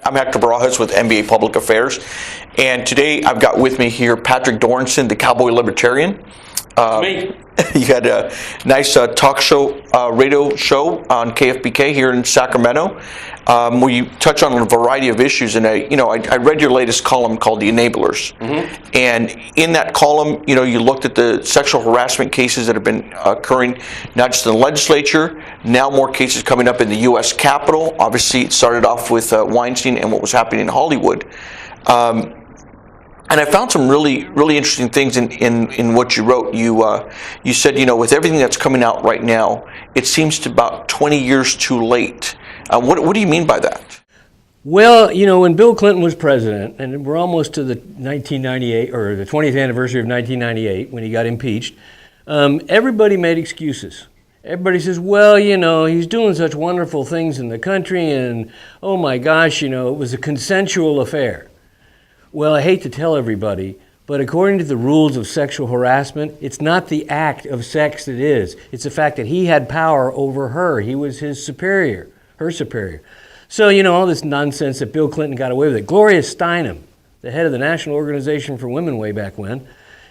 I'm Hector Barajas with NBA Public Affairs, and today I've got with me here Patrick Dorinson, the Cowboy Libertarian. Me. You had a nice talk show, radio show on KFBK here in Sacramento, where you touch on a variety of issues. And I read your latest column called "The Enablers," and in that column, you looked at the sexual harassment cases that have been occurring, not just in the legislature, now more cases coming up in the U.S. Capitol. Obviously, it started off with Weinstein and what was happening in Hollywood. And I found some really, really interesting things in what you wrote. You said, with everything that's coming out right now, it seems to about 20 years too late. What do you mean by that? Well, when Bill Clinton was president, and we're almost to the 1998 or the 20th anniversary of 1998 when he got impeached, everybody made excuses. Everybody says, well, he's doing such wonderful things in the country, and oh my gosh, it was a consensual affair. Well, I hate to tell everybody, but according to the rules of sexual harassment, it's not the act of sex that is. It's the fact that he had power over her. He was his superior, her superior. So, all this nonsense that Bill Clinton got away with it. Gloria Steinem, the head of the National Organization for Women way back when,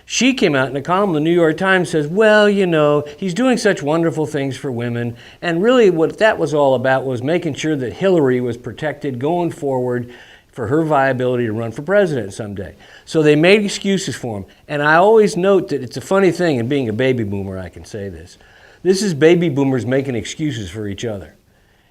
she came out in a column in the New York Times, says, well, he's doing such wonderful things for women. And really what that was all about was making sure that Hillary was protected going forward for her viability to run for president someday. So they made excuses for him. And I always note that it's a funny thing, and being a baby boomer, I can say this. This is baby boomers making excuses for each other.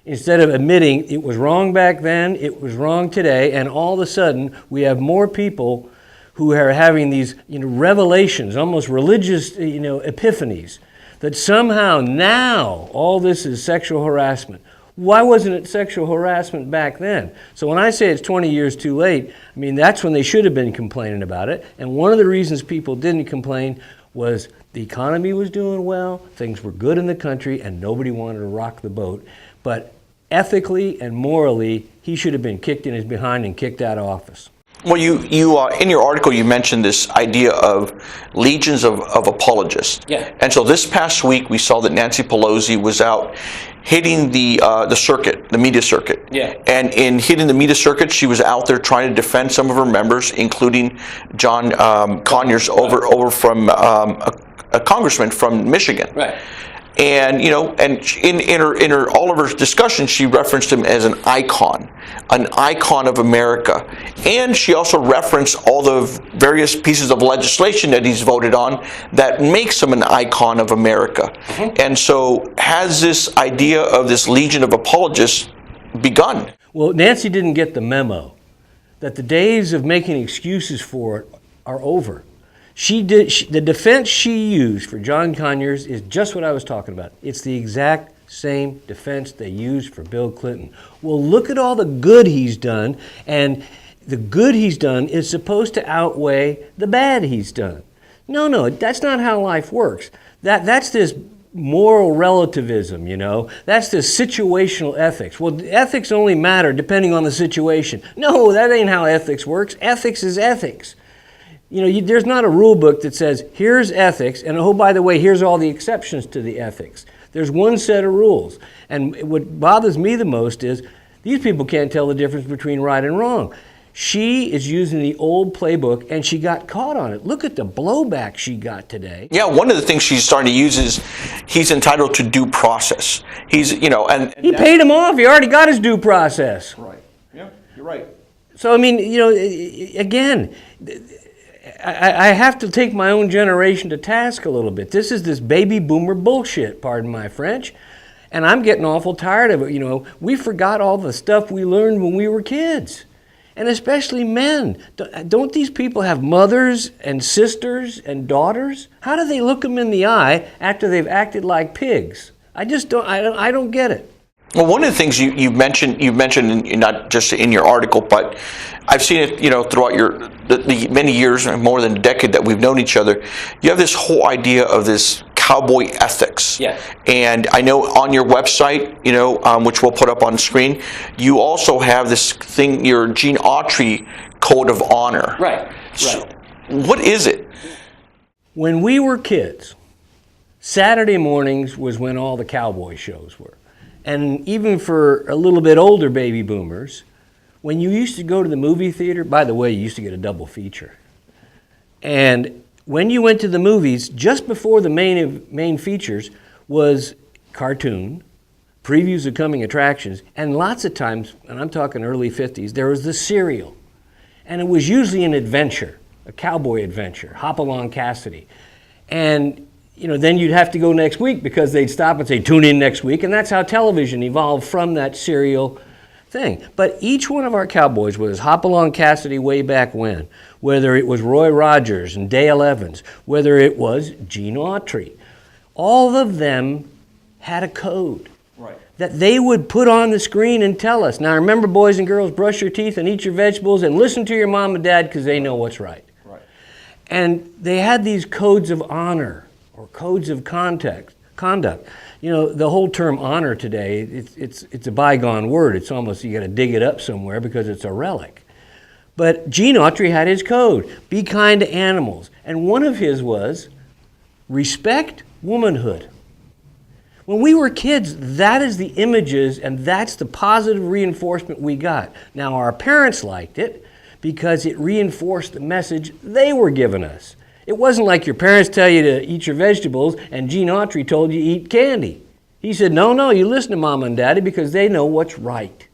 Instead of admitting it was wrong back then, it was wrong today, and all of a sudden we have more people who are having these revelations, almost religious epiphanies, that somehow now all this is sexual harassment. Why wasn't it sexual harassment back then? So when I say it's 20 years too late, I mean, that's when they should have been complaining about it. And one of the reasons people didn't complain was the economy was doing well, things were good in the country, and nobody wanted to rock the boat. But ethically and morally, he should have been kicked in his behind and kicked out of office. Well, you in your article, you mentioned this idea of legions of apologists. Yeah. And so this past week, we saw that Nancy Pelosi was out hitting the circuit, the media circuit. Yeah. And in hitting the media circuit, she was out there trying to defend some of her members, including John Conyers over from a congressman from Michigan. Right. And and in her all of her discussion, she referenced him as an icon of America, and she also referenced all the various pieces of legislation that he's voted on that makes him an icon of America. And so, has this idea of this legion of apologists begun? Well, Nancy didn't get the memo that the days of making excuses for it are over. The defense she used for John Conyers is just what I was talking about. It's the exact same defense they used for Bill Clinton. Well, look at all the good he's done, and the good he's done is supposed to outweigh the bad he's done. No, that's not how life works. That's this moral relativism, That's this situational ethics. Well, ethics only matter depending on the situation. No, that ain't how ethics works. Ethics is ethics. There's not a rule book that says, here's ethics, and oh, by the way, here's all the exceptions to the ethics. There's one set of rules. And what bothers me the most is these people can't tell the difference between right and wrong. She is using the old playbook, and she got caught on it. Look at the blowback she got today. Yeah, one of the things she's starting to use is he's entitled to due process. He's, and he paid him off. He already got his due process. Right. Yeah, you're right. So, I mean, again, I have to take my own generation to task a little bit. This is this baby boomer bullshit, pardon my French, and I'm getting awful tired of it. We forgot all the stuff we learned when we were kids, and especially men. Don't these people have mothers and sisters and daughters? How do they look them in the eye after they've acted like pigs? I don't get it. Well, one of the things you've mentioned, not just in your article, but I've seen it, throughout the many years, more than a decade that we've known each other. You have this whole idea of this cowboy ethics. Yeah. And I know on your website, which we'll put up on screen, you also have this thing, your Gene Autry Code of Honor. Right. So what is it? When we were kids, Saturday mornings was when all the cowboy shows were. And even for a little bit older baby boomers, When you used to go to the movie theater, by the way, you used to get a double feature. And when you went to the movies, just before the main features was cartoon, previews of coming attractions, and lots of times, and I'm talking early 50s, there was the serial. And it was usually an adventure, a cowboy adventure, Hop Along Cassidy. And then you'd have to go next week because they'd stop and say, tune in next week. And that's how television evolved from that serial thing. But each one of our cowboys was Hop Along Cassidy way back when, whether it was Roy Rogers and Dale Evans, whether it was Gene Autry. All of them had a code that they would put on the screen and tell us. Now remember, boys and girls, brush your teeth and eat your vegetables and listen to your mom and dad because they know what's right. And they had these codes of honor or codes of conduct. The whole term honor today, it's a bygone word. It's almost, you got to dig it up somewhere because it's a relic. But Gene Autry had his code, be kind to animals. And one of his was respect womanhood. When we were kids, that is the images and that's the positive reinforcement we got. Now our parents liked it because it reinforced the message they were giving us. It wasn't like your parents tell you to eat your vegetables and Gene Autry told you to eat candy. He said, no, you listen to mom and daddy because they know what's right.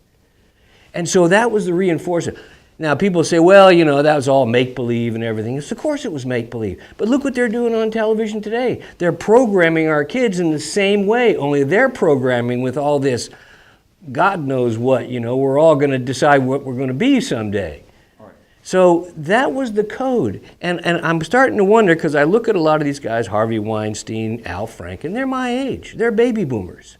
And so that was the reinforcement. Now people say, well, that was all make-believe and everything. Of course it was make-believe. But look what they're doing on television today. They're programming our kids in the same way, only they're programming with all this God knows what, we're all going to decide what we're going to be someday. So that was the code. And I'm starting to wonder, because I look at a lot of these guys, Harvey Weinstein, Al Franken, they're my age. They're baby boomers.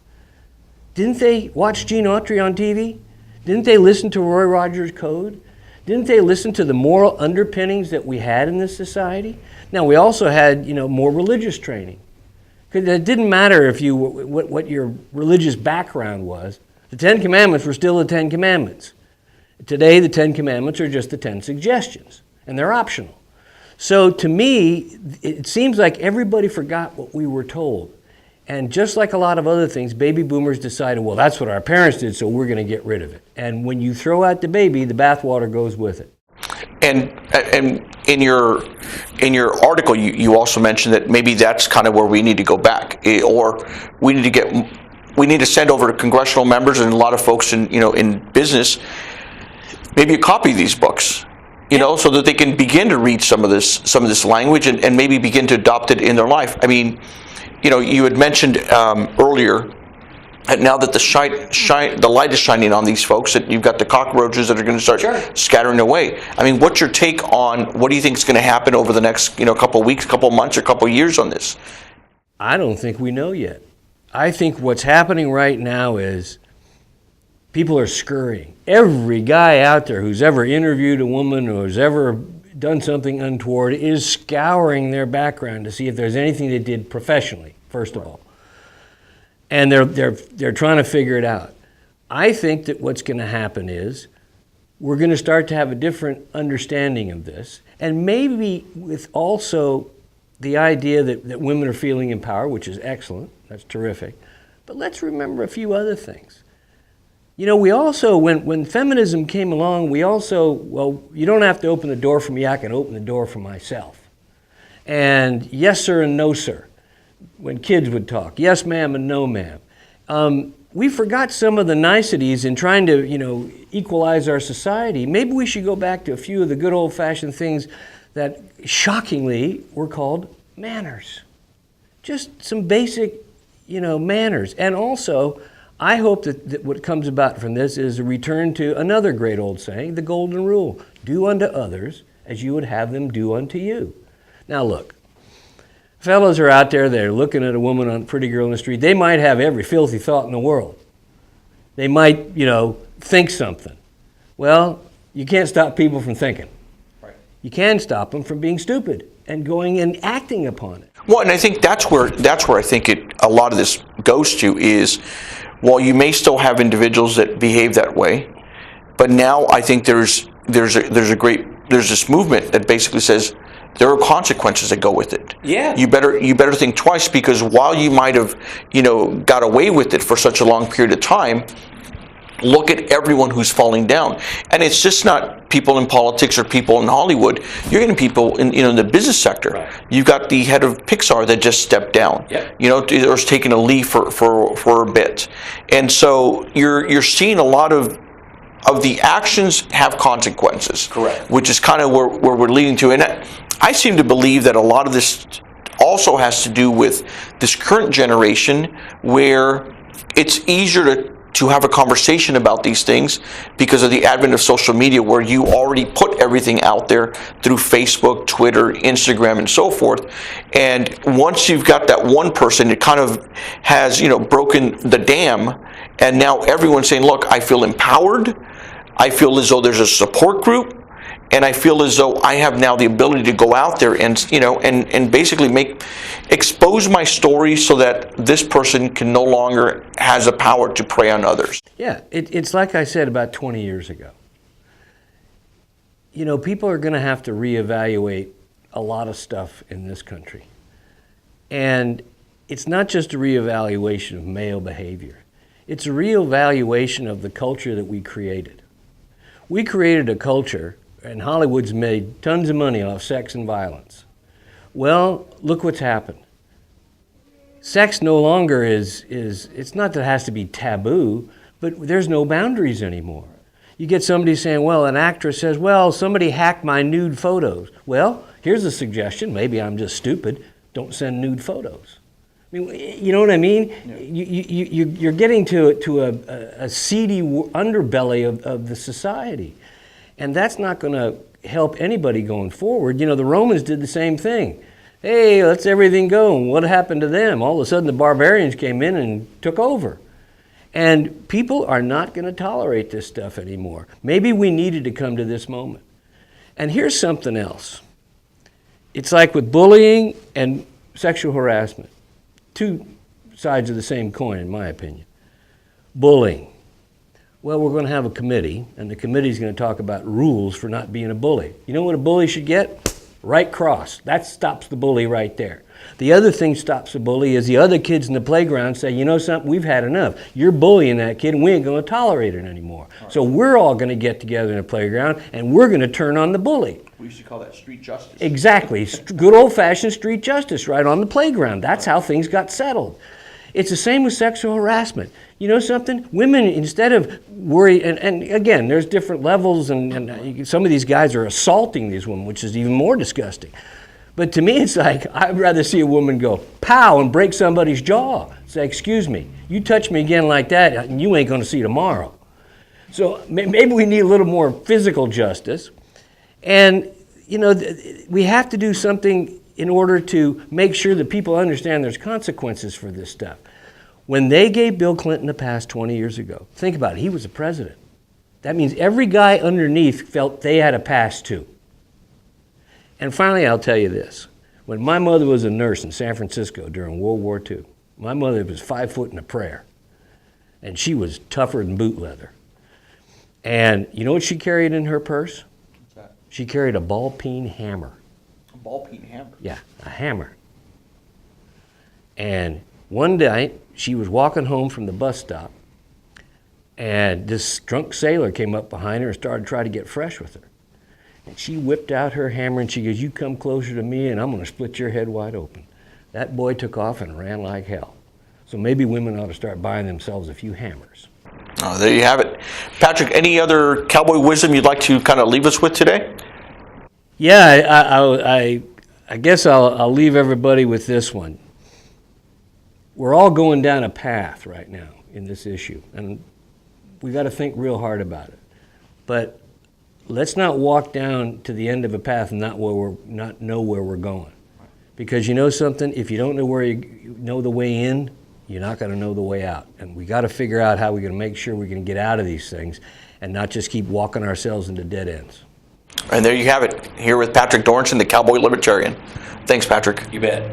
Didn't they watch Gene Autry on TV? Didn't they listen to Roy Rogers' code? Didn't they listen to the moral underpinnings that we had in this society? Now, we also had, more religious training. Because it didn't matter if what your religious background was. The Ten Commandments were still the Ten Commandments. Today, the Ten Commandments are just the 10 suggestions, and they're optional. So to me, it seems like everybody forgot what we were told. And just like a lot of other things, baby boomers decided, well, that's what our parents did, so we're going to get rid of it. And when you throw out the baby, the bathwater goes with it. And in your article, you also mentioned that maybe that's kind of where we need to go back, or we need to send over to congressional members and a lot of folks in business, maybe a copy of these books, so that they can begin to read some of this language and maybe begin to adopt it in their life. I mean, you had mentioned earlier that now that the light is shining on these folks, that you've got the cockroaches that are going to start scattering away. I mean, what's your take on what do you think is going to happen over the next couple of weeks, couple of months, or couple of years on this? I don't think we know yet. I think what's happening right now is people are scurrying. Every guy out there who's ever interviewed a woman or has ever done something untoward is scouring their background to see if there's anything they did professionally, first of all. And they're trying to figure it out. I think that what's going to happen is we're going to start to have a different understanding of this, and maybe with also the idea that women are feeling empowered, which is excellent, that's terrific. But let's remember a few other things. We also, when feminism came along, we also, well, you don't have to open the door for me, I can open the door for myself. And yes, sir, and no, sir. When kids would talk, yes, ma'am, and no, ma'am. We forgot some of the niceties in trying to, equalize our society. Maybe we should go back to a few of the good old-fashioned things that, shockingly, were called manners. Just some basic, manners. And also, I hope that what comes about from this is a return to another great old saying, the golden rule. Do unto others as you would have them do unto you. Now look, fellows are out there, they're looking at a woman, a pretty girl in the street. They might have every filthy thought in the world. They might, think something. Well, you can't stop people from thinking. Right. You can stop them from being stupid and going and acting upon it. Well, and I think that's where I think a lot of this goes to is, while you may still have individuals that behave that way, but now I think there's this movement that basically says there are consequences that go with it. Yeah. You better think twice, because while you might have got away with it for such a long period of time, look at everyone who's falling down. And it's just not people in politics or people in Hollywood. You're getting people in the business sector. Right. You've got the head of Pixar that just stepped down. Yep. Or is taking a leave for a bit. And so you're seeing a lot of the actions have consequences. Correct. Which is kind of where we're leading to. And I seem to believe that a lot of this also has to do with this current generation, where it's easier to have a conversation about these things because of the advent of social media, where you already put everything out there through Facebook, Twitter, Instagram, and so forth. And once you've got that one person, it kind of has broken the dam, and now everyone's saying, look, I feel empowered, I feel as though there's a support group, and I feel as though I have now the ability to go out there and and basically expose my story so that this person can no longer has the power to prey on others. Yeah, it's like I said about 20 years ago. People are going to have to reevaluate a lot of stuff in this country. And it's not just a reevaluation of male behavior. It's a reevaluation of the culture that we created. We created a culture, and Hollywood's made tons of money off sex and violence. Well, look what's happened. Sex no longer it's not that it has to be taboo, but there's no boundaries anymore. You get somebody saying, well, an actress says, well, somebody hacked my nude photos. Well, here's a suggestion, maybe I'm just stupid, don't send nude photos. I mean, you know what I mean? Yeah. You're getting to a seedy underbelly of the society. And that's not going to help anybody going forward. The Romans did the same thing. Hey, let's everything go. And what happened to them? All of a sudden, the barbarians came in and took over. And people are not going to tolerate this stuff anymore. Maybe we needed to come to this moment. And here's something else. It's like with bullying and sexual harassment. Two sides of the same coin, in my opinion. Bullying. Well, we're going to have a committee, and the committee's going to talk about rules for not being a bully. You know what a bully should get? Right cross. That stops the bully right there. The other thing stops the bully is the other kids in the playground say, you know something, we've had enough. You're bullying that kid, and we ain't going to tolerate it anymore. Right. So we're all going to get together in a playground, and we're going to turn on the bully. We used to call that street justice. Exactly. Good old-fashioned street justice right on the playground. That's how things got settled. It's the same with sexual harassment. You know something? Women, instead of worry, and again, there's different levels, and some of these guys are assaulting these women, which is even more disgusting. But to me, it's like, I'd rather see a woman go, pow, and break somebody's jaw. Say, excuse me, you touch me again like that, and you ain't going to see tomorrow. So maybe we need a little more physical justice. And, we have to do something in order to make sure that people understand there's consequences for this stuff. When they gave Bill Clinton a pass 20 years ago, think about it, he was the president. That means every guy underneath felt they had a pass too. And finally, I'll tell you this. When my mother was a nurse in San Francisco during World War II, my mother was 5 foot in a prayer, and she was tougher than boot leather. And you know what she carried in her purse? What's that? She carried a ball-peen hammer. Ball-peen hammer? Yeah, a hammer. And one day, she was walking home from the bus stop, and this drunk sailor came up behind her and started trying to get fresh with her. And she whipped out her hammer, and she goes, you come closer to me, and I'm going to split your head wide open. That boy took off and ran like hell. So maybe women ought to start buying themselves a few hammers. Oh, there you have it. Patrick, any other cowboy wisdom you'd like to kind of leave us with today? Yeah, I guess I'll leave everybody with this one. We're all going down a path right now in this issue, and we got to think real hard about it. But let's not walk down to the end of a path and not know where we're going. Because you know something, if you don't know where you know the way in, you're not going to know the way out. And we got to figure out how we're going to make sure we can get out of these things and not just keep walking ourselves into dead ends. And there you have it, here with Patrick Dorinson, the Cowboy Libertarian. Thanks, Patrick. You bet.